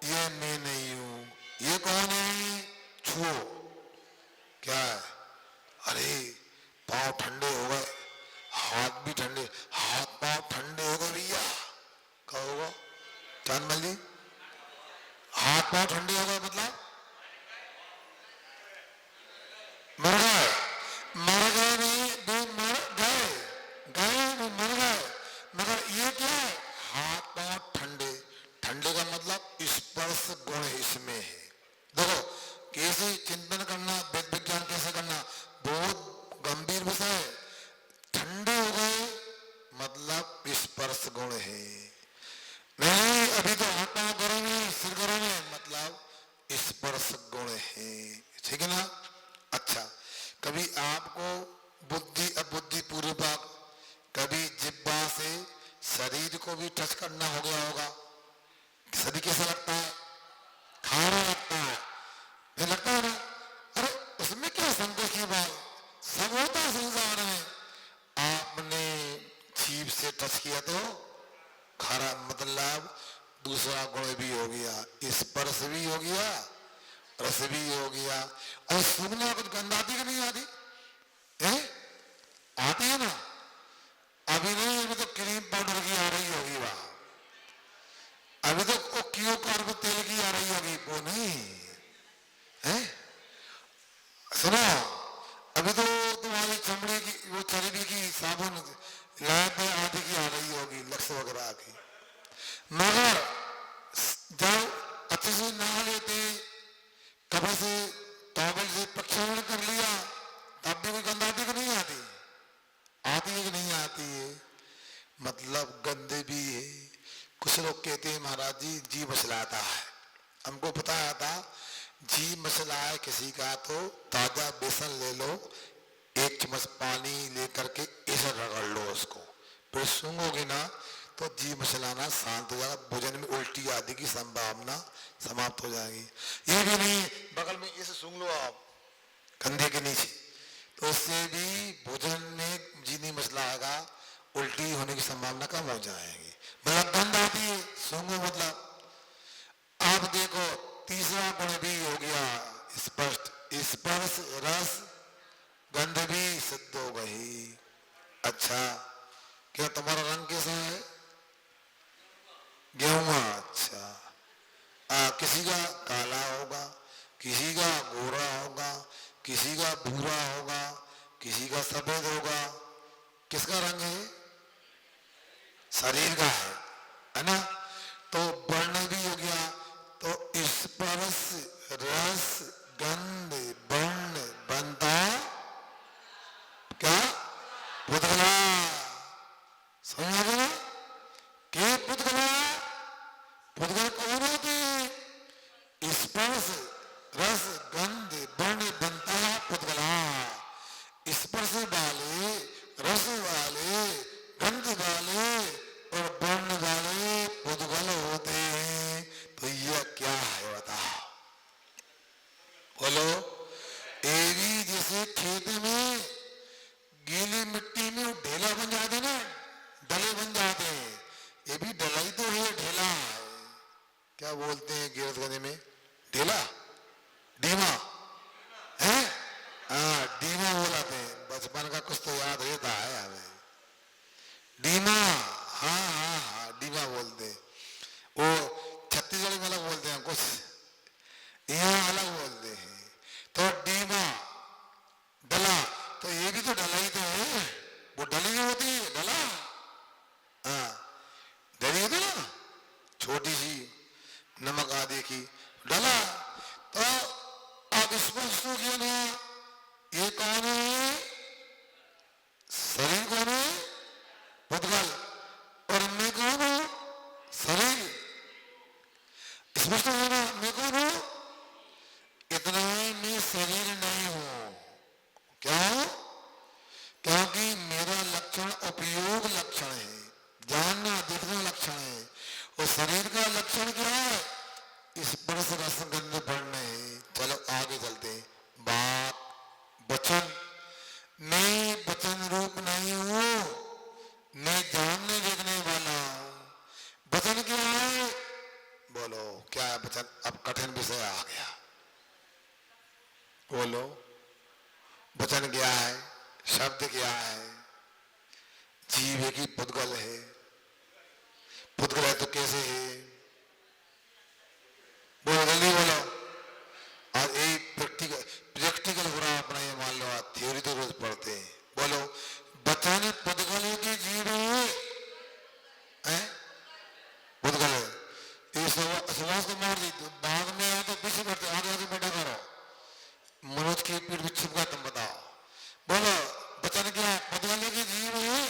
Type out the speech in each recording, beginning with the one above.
ये मैं नहीं हूं। ये कौन है? छुओ। क्या है? अरे पांव ठंडे हो गए, हाथ भी ठंडे, हाथ पांव ठंडे हो गए भैया। क्या होगा चांदमल जी? हाथ पांव ठंडे हो गए मतलब मर गए? मर गए नहीं, भी मर गए, गए भी मर गए। मगर ये क्या है? हाथ पांव ठंडे। ठंडे का मतलब स्पर्श गुण इसमें है। देखो कैसे चिंतन करना, वेद विज्ञान कैसे करना, बहुत गंभीर विषय है। ठंडे हो गए मतलब स्पर्श गुण है। नहीं अभी तो हाथ पांव गर्म है, सिर गर्म है, मतलब स्पर्श गुण है। ठीक है ना? अच्छा, कभी आपको बुद्धि अबुद्धि पूर्वक कभी जिह्वा से शरीर को भी टच करना हो गया होगा। शरीर कैसा लगता है? खाना लगता है, ये लगता है ना? अरे उसमें क्या संकोच की बात, सब होता है संसार में। आपने जीभ से टच किया तो खारा, मतलब दूसरा गुण भी हो गया, स्पर्श भी हो गया, रस भी हो गया। और सुनना कुछ गंध आती कि नहीं आती है? आती है ना? अभी नहीं, अभी तो क्रीम पाउडर की आ रही होगी वहां, अभी तो क्यों कार्ब तेल की आ रही होगी, वो नहीं है। सुनो, अभी तो तुम्हारी चमड़ी की वो चर्बी की साबुन लैब आदि की आ रही होगी, लक्स वगैरह की। मगर जब अच्छे से नहा लेते, कपड़े से टॉवल से प्रक्षालन कर लिया, तब भी कोई गंध आती कि नहीं आती? आती है कि नहीं आती है? मतलब गंदे भी है। कुछ लोग कहते हैं महाराज जी जी मसलाता है, हमको पता था जी मसला है किसी का तो ताजा बेसन ले लो, एक चम्मच पानी लेकर के ऐसा रगड़ लो उसको, फिर सूंघोगे ना तो जी मसलाना शांत हो जाएगा, भोजन में उल्टी आदि की संभावना समाप्त हो जाएगी। ये भी नहीं बगल में ऐसे सूंघ लो आप कंधे के नीचे, तो उससे भी भोजन में जी नहीं मसला आएगा, उल्टी होने की संभावना कम हो जाएगी। मतलब गंध आती है सूंघो मतलब। अब देखो तीसरा गुण भी हो गया स्पष्ट, स्पर्श रस गंध भी सिद्ध हो गई। अच्छा, क्या तुम्हारा रंग कैसा है? गेहुआ। अच्छा, किसी का काला होगा, किसी का गोरा होगा, किसी का भूरा होगा, किसी का सफेद होगा। किसका रंग है? शरीर का है ना? तो वर्ण भी हो गया, तो स्पर्श रस गंध वर्ण बनता क्या? पुतगला। समझ गए? के पुतगला? पुतगल कौन होते हैं? स्पर्श रस गंध वर्ण बनता पुतगला। स्पर्श वाले, रस वाले, गंध वाले और वर्ण वाले पुतगल होते हैं। तो यह क्या है बताओ? बोलो। एवी जैसे खेत में गीली मिट्टी में ढेला बन जाते ना, डले बन जाते हैं, ये भी डलाई तो है, ढेला है। क्या बोलते हैं गिरधगंज में? ढेला, डीमा है। हाँ डीमा बोलाते हैं, बचपन का कुछ तो याद रहता है हमें। डीमा, हाँ हाँ हाँ डीमा बोलते हैं। वो छत्तीसगढ़ में अलग बोलते हैं कुछ, यहाँ अलग बोलते हैं। तो डीमा डला, तो ये भी तो डला ही तो है, वो डली होती है डला। हाँ डली होती ना छोटी सी नमक आदि की डला। तो अब स्पष्ट हो गया ना ये कौन है? शरीर कौन है? पुद्गल। और मैं कौन हूं? शरीर। स्पष्ट हो ना मैं कौन हूं? इतना ही मैं शरीर नहीं हूं। क्या हूं? क्योंकि मेरा लक्षण उपयोग लक्षण है, जानना देखना लक्षण है, और शरीर का लक्षण क्या है? स्पर्श रस गंध वर्ण है। चलो आगे चलते हैं। बात वचन, मैं वचन रूप नहीं हूं, मैं जानने देखने वाला हूं। वचन क्या है? बोलो। क्या है वचन? अब कठिन विषय आ गया, बोलो। वचन क्या है? शब्द क्या है? जीव है कि पुद्गल है? पुद्गल है तो कैसे है? बोलो जल्दी बोलो। और एक प्रैक्टिकल प्रैक्टिकल हो रहा अपना, ये मान लो। थ्योरी तो रोज पढ़ते हैं। बोलो, वचन पुद्गल है कि जीव है? पुद्गल है। ये समाज को मार दी तो बाद में आए तो पीछे बढ़ते, आगे आगे बढ़ा करो। मनोज की पीठ में छिपका, तुम बताओ। बोलो, वचन क्या है? पुद्गल है कि जीव है?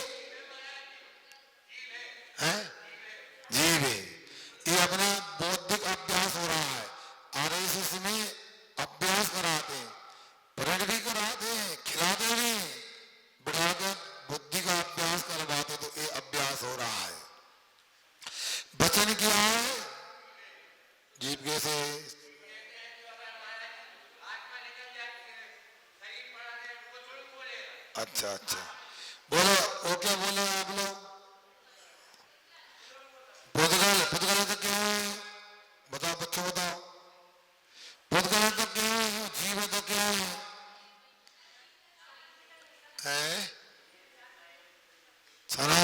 जीव है। ये अपना बौद्धिक अभ्यास हो रहा है। आरएसएस में अभ्यास कराते हैं, परेड भी कराते हैं, खिलाते भी हैं, बढ़ाकर बुद्धि का अभ्यास करवाते, तो ये अभ्यास हो रहा है। वचन क्या है? जीव कैसे? अच्छा अच्छा, बोलो। वो क्या बोले आप लोग? पुद्गल। पुद्गल तो क्या है? बताओ बच्चों, बताओ। पुद्गल तो क्या है? जीव तो क्या है? सुनो,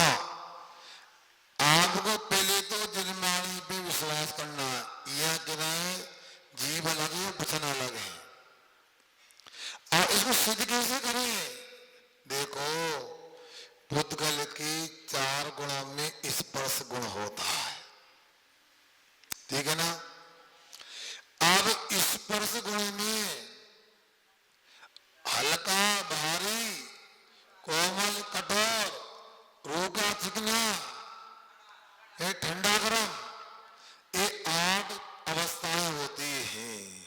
आपको पहले तो जन्माणी पे विश्वास करना है। यह कहना है जीव अलग है, वचन अलग है। और इसको सिद्ध कैसे करें? देखो, पुद्गल के 4 गुणों में स्पर्श गुण होता है, ठीक है ना? अब स्पर्श गुण में हल्का, भारी, कोमल, कठोर, रोगा, चिकना, ये ठंडा, गरम, ये 8 अवस्थाएं होती हैं,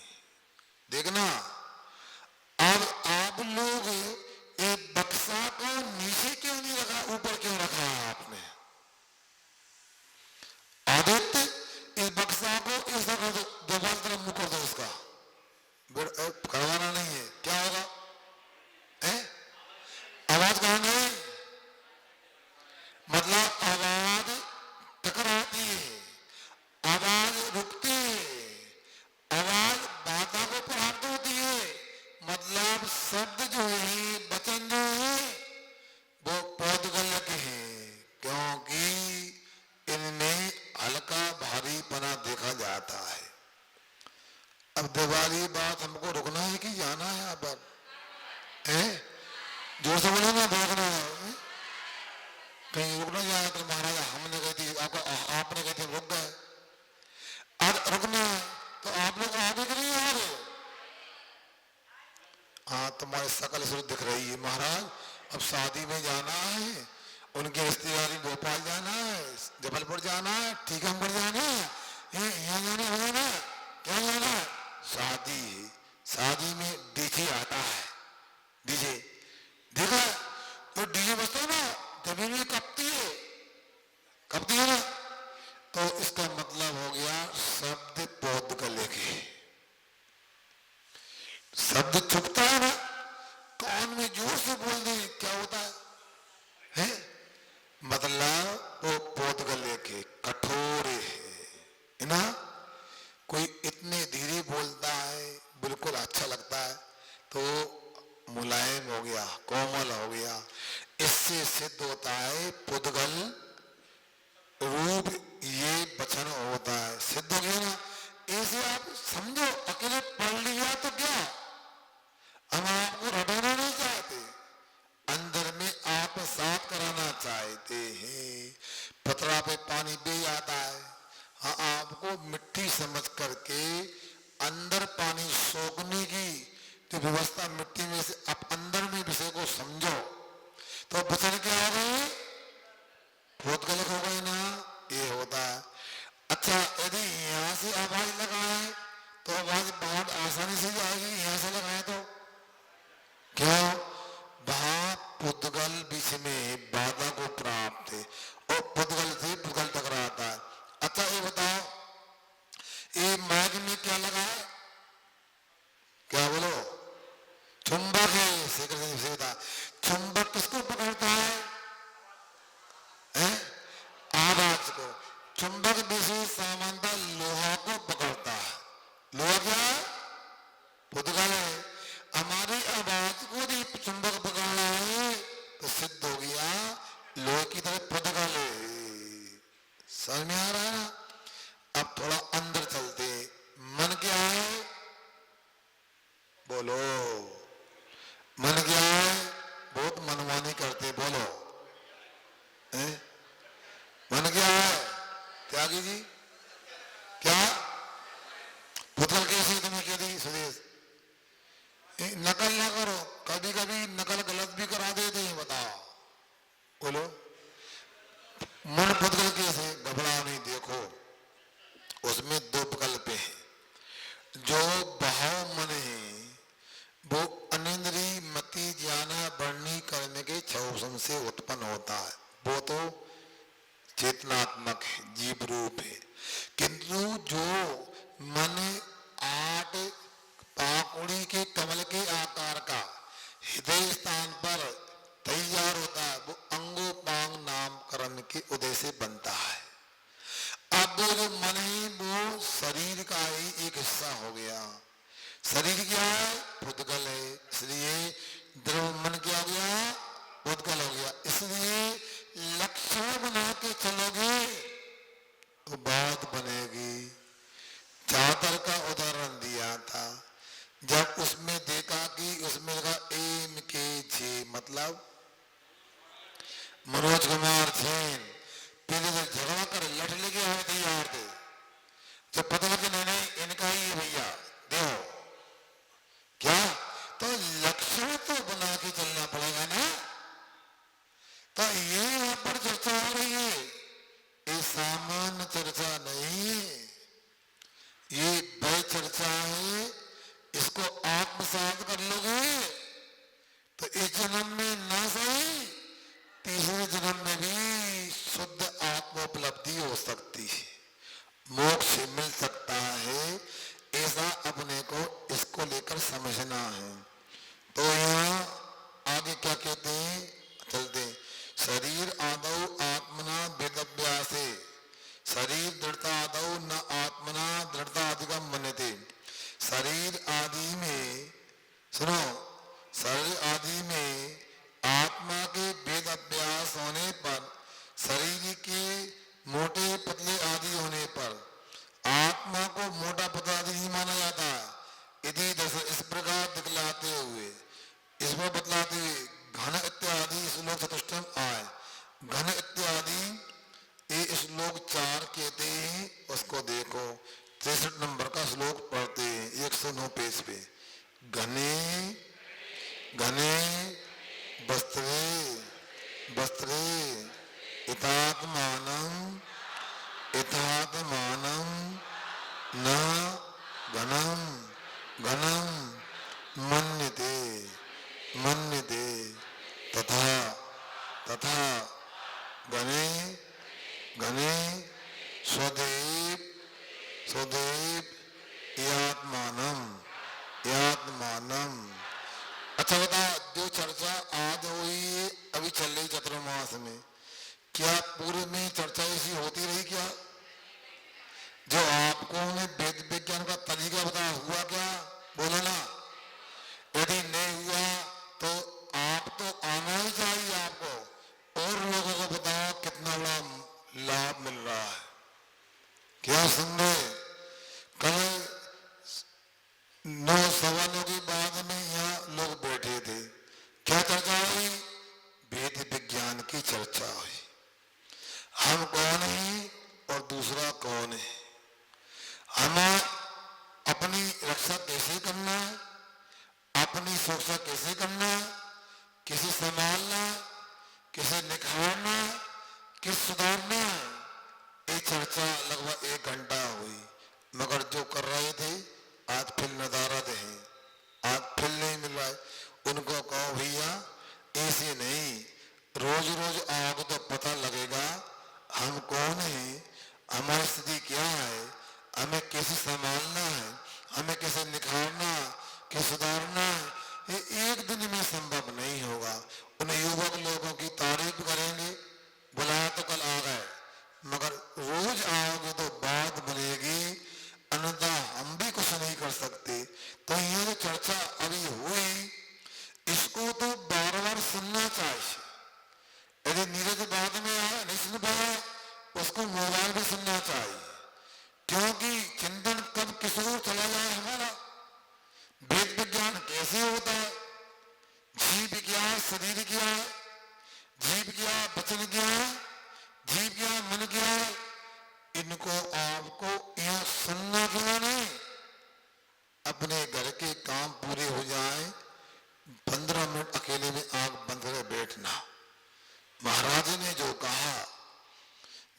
देखना। अब आप लोग ये बक्सा को नीचे क्यों नहीं रखा, ऊपर क्यों रखा है आपने? आदित्य, इस बक्सा को इस तरफ दोबारा तरफ मुंह कर दो उसका, करवाना नहीं है, क्या होगा? आवाज कहाँ गई? मतलब आवाज टकराती है, आवाज रुकती है, आवाज बाधा को प्राप्त होती है। मतलब शब्द जो है, वचन जो है, वो पुद्गल के हैं, क्योंकि इनमें हल्का भारीपना देखा जाता है। अब दिवाली बात हमको रुकना है कि जाना है? अब जोर से बोलो ना, देखना है। कहीं रुकना जाए तो महाराजा हमने कही थी आपको, आपने कही थी रुक गए। अब रुकना है तो आप लोग आगे के नहीं आ रहे? हाँ, तुम्हारी शकल सूरत दिख रही है महाराज। अब शादी में जाना है, उनकी रिश्तेदारी भोपाल जाना है, जबलपुर जाना है, टीकमगढ़ जाना है, यहाँ जाना है ना, क्या जाना है? शादी है। शादी में डीजे आता है, डीजे देखा? तो डीजे बजता है ना, जमीन में कपती है, कपती है ना। तो इसका मतलब हो गया शब्द पुद्गल के। शब्द चुपता है ना, कान में जोर से बोल दे, क्या होता है? मतलब वो पुद्गल के कठोर है ना। कोई इतने धीरे बोलता है, बिल्कुल अच्छा लगता है, तो मुलायम हो गया, कोमल हो गया। इससे सिद्ध होता है पुद्गल रूप, ये वचन होता है, सिद्ध हो गया ना। ऐसे आप समझो, अकेले पढ़ लिया तो क्या, हम आपको रटाना नहीं चाहते, अंदर में आप साफ कराना चाहते हैं। पतरा पे पानी दे जाता है, हाँ, आपको मिट्टी समझ करके अंदर पानी सोखने की जो व्यवस्था मिट्टी में से आप अंदर में विषय को समझो, तो वचन क्या हो गए? पुद्गल हो गए ना, ये होता है। अच्छा, यदि यहाँ से आवाज लगाए तो आवाज बहुत आसानी से जाएगी, यहाँ से लगाए तो क्यों? वहां पुद्गल बीच में बाधा को प्राप्त है, और पुद्गल से पुद्गल टकराता है। अच्छा, ये बताओ, ये मैग में क्या लगा है? क्या बोलो? चुंबक है। चुंबक किसको पकड़ता है? आवाज को। चुंबक विशेष सामान्यतः लोहा को शरीर का ही एक हिस्सा हो गया। शरीर क्या है? पुद्गल है, इसलिए द्रव्य मन क्या हो गया? पुद्गल हो गया। इसलिए लक्षण बना के चलोगे तो बात बनेगी। चादर का उदाहरण दिया था, जब उसमें देखा कि उसमें लगा एम के जे, मतलब मनोज कुमार जैन, पहले तो झगड़ा कर लड़ लेके आए तैयार थे, जब पता लगा नहीं नहीं इनका ही है भैया दो क्या, तो लक्षण तो बना के चलना पड़ेगा ना। तो ये यहाँ पर चर्चा हो रही है, ये सामान्य चर्चा नहीं, ये वह चर्चा है, इसको आत्मसात कर लोगे तो इस जन्म में ना सही तीसरे जन्म में भी शुद्ध आत्मोपलब्धि हो सकती है, मोक्ष मिल सकता है। ऐसा अपने को इसको लेकर समझना है। तो यहाँ आगे क्या कहते हैं, चलते हैं। शरीर आदौ आत्मना वेदव्यासे, शरीर दृढ़ता आदौ न आत्मना दृढ़ता अधिगम मन्यते। शरीर आदि में सुनो, शरीर आदि में आत्मा के वेद अभ्यास होने पर, शरीर के मोटे पतले आदि होने पर आत्मा को मोटा पतला आदि नहीं माना जाता। यदि इस प्रकार दिखलाते हुए, इसमें बतलाते हुए घन इत्यादि श्लोक चतुष्टयम आए, घन इत्यादि ये श्लोक 4 कहते हैं। उसको देखो 63 नंबर का श्लोक पढ़ते हैं 109 पेज पे। घने घने वस्त्रे वस्त्रे इतात्मानं इतात्मानं न घनं घनं मन्यते मन्यते तथा तथा घने घने स्वदेव स्वदेव यात्मानं यात्मानं। अच्छा बता, जो चर्चा आज हुई अभी चल रही चतुर्मास में, क्या पूर्व में चर्चा ऐसी होती रही क्या? जो आपको वेद विज्ञान का तरीका बताया हुआ क्या? बोलो ना। यदि नहीं हुआ तो आप तो आना ही चाहिए आपको, और लोगों को बताओ कितना बड़ा लाभ मिल रहा है। क्या सुन रहे? कल 9:15 के बाद में यहाँ लोग बैठे थे, क्या चर्चा हुई? वेद विज्ञान की चर्चा हुई। हम कौन हैं और दूसरा कौन है, हमें अपनी रक्षा कैसे करना है, अपनी सुरक्षा कैसे करना है, किसे संभालना, किसे निखारना, किस सुधारना, ये चर्चा लगभग 1 घंटा हुई। मगर जो कर रहे थे आज फिर नदारद है, आज फिर नहीं मिल रहा है। उनको कहो भैया ऐसे नहीं, रोज रोज आओगे तो पता लगेगा हम कौन है, हमारी स्थिति क्या है, हमें कैसे संभालना है, हमें कैसे निखारना, कैसे सुधारना है। ये एक दिन में संभव नहीं होगा। उन युवक लोगों की तारीफ करेंगे, बुलाया तो कल आ गए, मगर रोज आओगे तो बात बनेगी, अन्यथा हम भी कुछ नहीं कर सकते। तो ये जो चर्चा अभी हुई इसको तो बार बार सुनना चाहिए। यदि नीरज बाद में आया नहीं सुन पाया, उसको मोबाइल भी सुनना चाहिए, क्योंकि चिंतन कब किस ओर चला जाए हमारा। वेद विज्ञान कैसे होता है, जीव क्या है, शरीर क्या है, जीव क्या है, वचन क्या है, जीव क्या है, मन क्या है, इनको आपको यह सुनना क्यों नहीं। अपने घर के काम पूरे हो जाए, 15 मिनट अकेले में आंख बंद करके बैठना। महाराज ने जो कहा,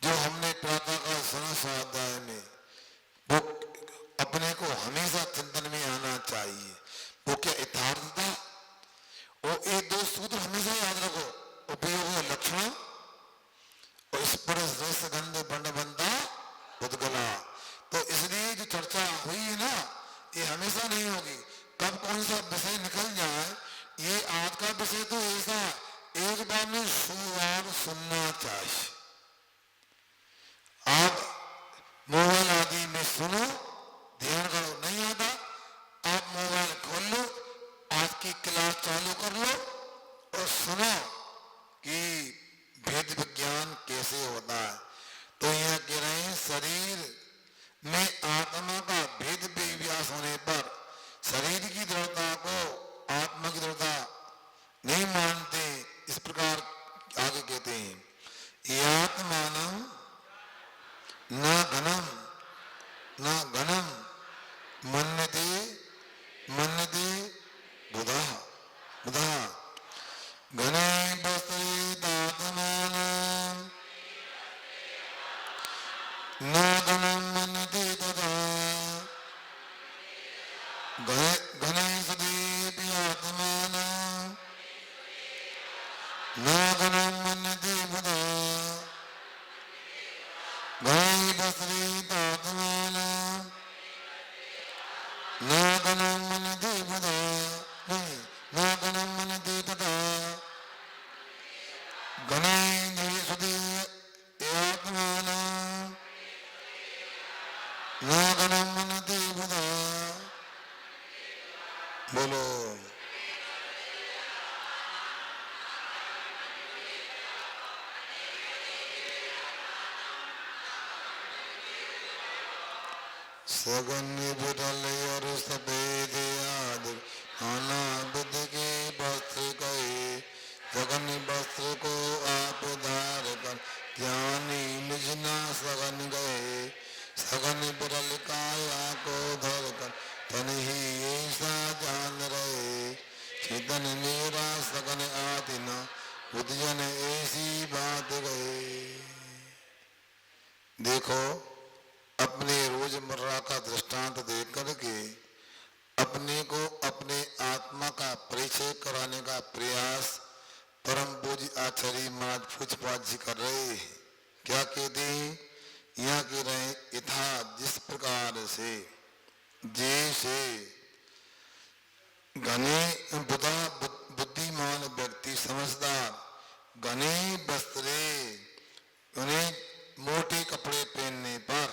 जो हमने प्रातः काल सुना स्वाध्याय में, वो अपने को हमेशा चिंतन में आना चाहिए। वो क्या यथार्थ था? वो एक दो सूत्र हमेशा याद रखो, उपयोग लक्षण और स्पर्श रस गंध बंड बनता उद्गला। तो इसलिए जो चर्चा हुई है ना, ये हमेशा नहीं होगी, कब कौन सा विषय निकल जाए। ये आज का विषय तो ऐसा एक बार में 100 बार सुनना चाहिए। आप मोबाइल आदि में सुनो, मन्यते मन्यते बुधा बुधा घने वस्त्रेतात्मानं न घनं मन्यते तथा घने सदेपि आत्मानं न घनं मन्यते बुधा घने वस्त्रेतात्मानं न घनं मन्यते बुधा न घनं मन्यते तथा घने सदेपि आत्मानं न घनं मन्यते बुधा। बोलो सगन्य बुढ़ल और सफेद याद नाना बुद्ध के वस्त्र गए सगन वस्त्र को आप उधार कर ज्ञानी निजना सगन गए सगन बुढ़ल काया को धर कर तन ही ऐसा जान रहे चेतन मेरा सगन आदि न बुद्धजन ऐसी बात गए। देखो अपने रोजमर्रा का दृष्टांत देख करके अपने को अपने आत्मा का परिचय कराने का प्रयास परम पूज्य आचार्य महाराज पूछपाछ जी कर रहे हैं। क्या कहते हैं? यहाँ कह रहे हैं यथा जिस प्रकार से जैसे घने बुद्धिमान व्यक्ति समझदार घने वस्त्रे उन्हें मोटे कपड़े पहनने पर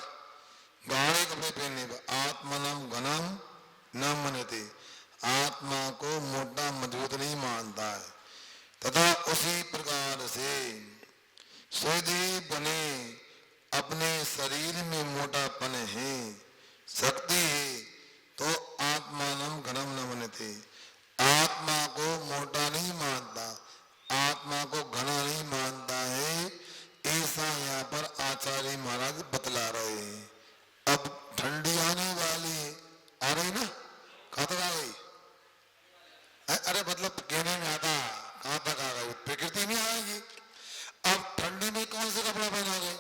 गाढ़े कपड़े पहनने पर आत्मनम घनम न मनते आत्मा को मोटा मजबूत नहीं मानता है तथा उसी प्रकार से स्वदेव बने अपने शरीर में मोटापन है शक्ति है तो आत्मानम घनम न मनते आत्मा को मोटा नहीं मानता आत्मा को घना नहीं मानता है ऐसा यहाँ पर आचार्य महाराज बतला रहे हैं। अब ठंडी आने वाली आ रही ना कहाँ तक आ गई? अरे मतलब कहने में आता कहाँ तक आ गई प्रकृति में आएगी। अब ठंडी में कौन से कपड़ा पहनोगे?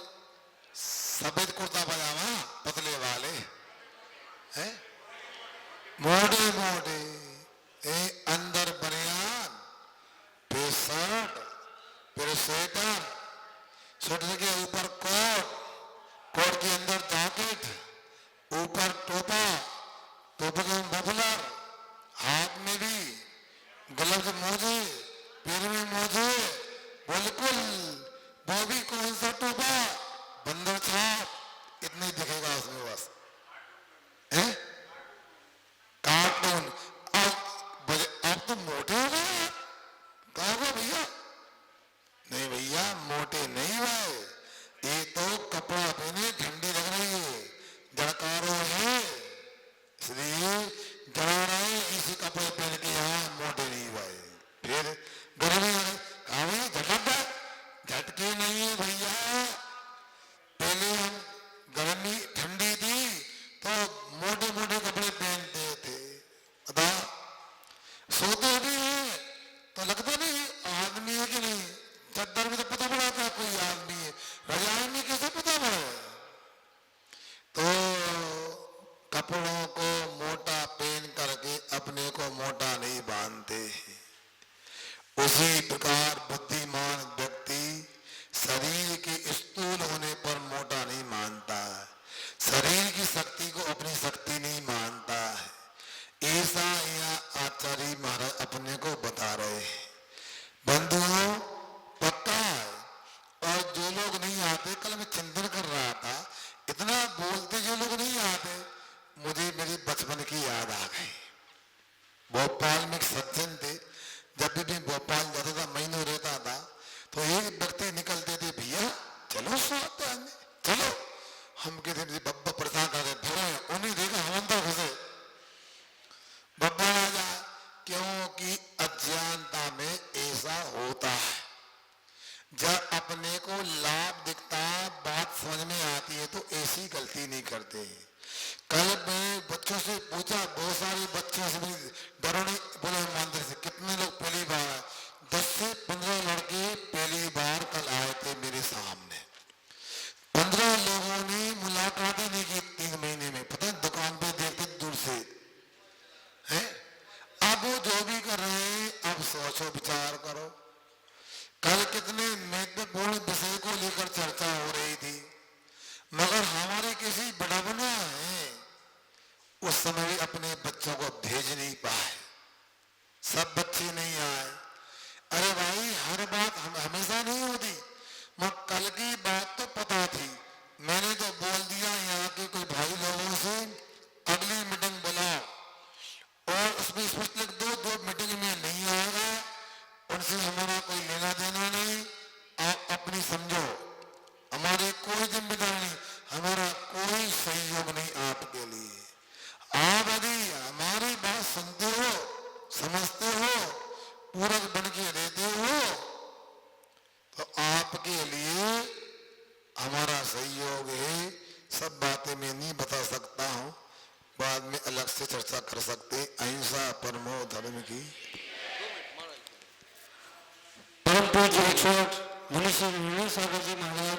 सफेद कुर्ता पजामा पतले वाले हैं मोटे मोटे अंदर बनियान फिर शर्ट फिर स्वेटर स्वेटर के ऊपर कोट कोट के अंदर जैकेट ऊपर टोपा टोपे के मफलर हाथ में भी ग्लव्स मोजे पैर में मोजे बिल्कुल वो भी कौन सा टोपा बंदर छाप इतने दिखेगा उसमें बस है कार्टून। अब तो मोटे हो गए कहा भैया नहीं भैया मोटे नहीं हुए ये तो कपड़ा पहने ठंडी लग रही है जड़कारो है इसलिए जड़ा रहे इसी कपड़े पहन के यहाँ मोटे नहीं हुए। फिर गर्मी कहा भाई झटके नहीं है भैया पहले हम गर्मी ठंडी थी तो मोटे मोटे कपड़े पहनते थे अदा सोते भी हैं तो लगता नहीं आदमी है कि नहीं चद्दर में तो पता पड़ा था कोई आदमी है रजाई में कैसे पता पड़ा तो कपड़ों को मोटा पहन करके अपने को मोटा नहीं बांधते उसी प्रकार बुद्धिमान व्यक्ति शरीर के स्थूल होने पर मोटा नहीं मानता शरीर की शक्ति को अपनी शक्ति नहीं मानता है ऐसा यह आचार्य महाराज अपने को बता रहे हैं। बंधुओं पक्का है और जो लोग नहीं आते कल मैं चिंतन कर रहा था इतना बोलते जो लोग नहीं आते मुझे मेरी बचपन की याद आ गई। भोपाल में एक सज्जन थे जब भी मैं भोपाल जाता था महीनों रहता था से पूछा, बहुत सारे बच्चे से भी डरो नहीं, बोले मंदिर से कितने लोग पहली बार आए? 10 से 15 लड़के पहली बार कल आए थे मेरे सामने। 15 लोगों ने मुलाकात ही नहीं की 3 महीने में। पता है, दुकान पे देखते दूर से है। अब वो जो भी कर रहे हैं, अब सोचो, विचार करो। कल कितने महत्वपूर्ण विषय को लेकर चर्चा हो रही थी, मगर हमारे किसी बड़बना है उस समय भी अपने बच्चों को भेज नहीं पाए, सब बच्चे नहीं आए। अरे भाई, हर बात हमेशा नहीं होती। मगर कल की बात तो पता थी, मैंने तो बोल दिया यहाँ के कोई भाई लोगों से अगली मीटिंग बुलाओ और उसमें स्पष्ट लिख दो, जो मीटिंग में नहीं आएगा उनसे हमारा कोई लेना देना नहीं, आप अपनी समझो, हमारी कोई जिम्मेदारी नहीं, हमारा कोई सहयोग नहीं आपके लिए। आप यदि हमारी बात सुनते हो, समझते हो, पूरक बन के रहते हो, तो आपके लिए हमारा सहयोग है। सब बातें मैं नहीं बता सकता हूँ, बाद में अलग से चर्चा कर सकते। अहिंसा परमो धर्म की। परम पूज्य विख्यात मुनि श्री सागर जी महाराज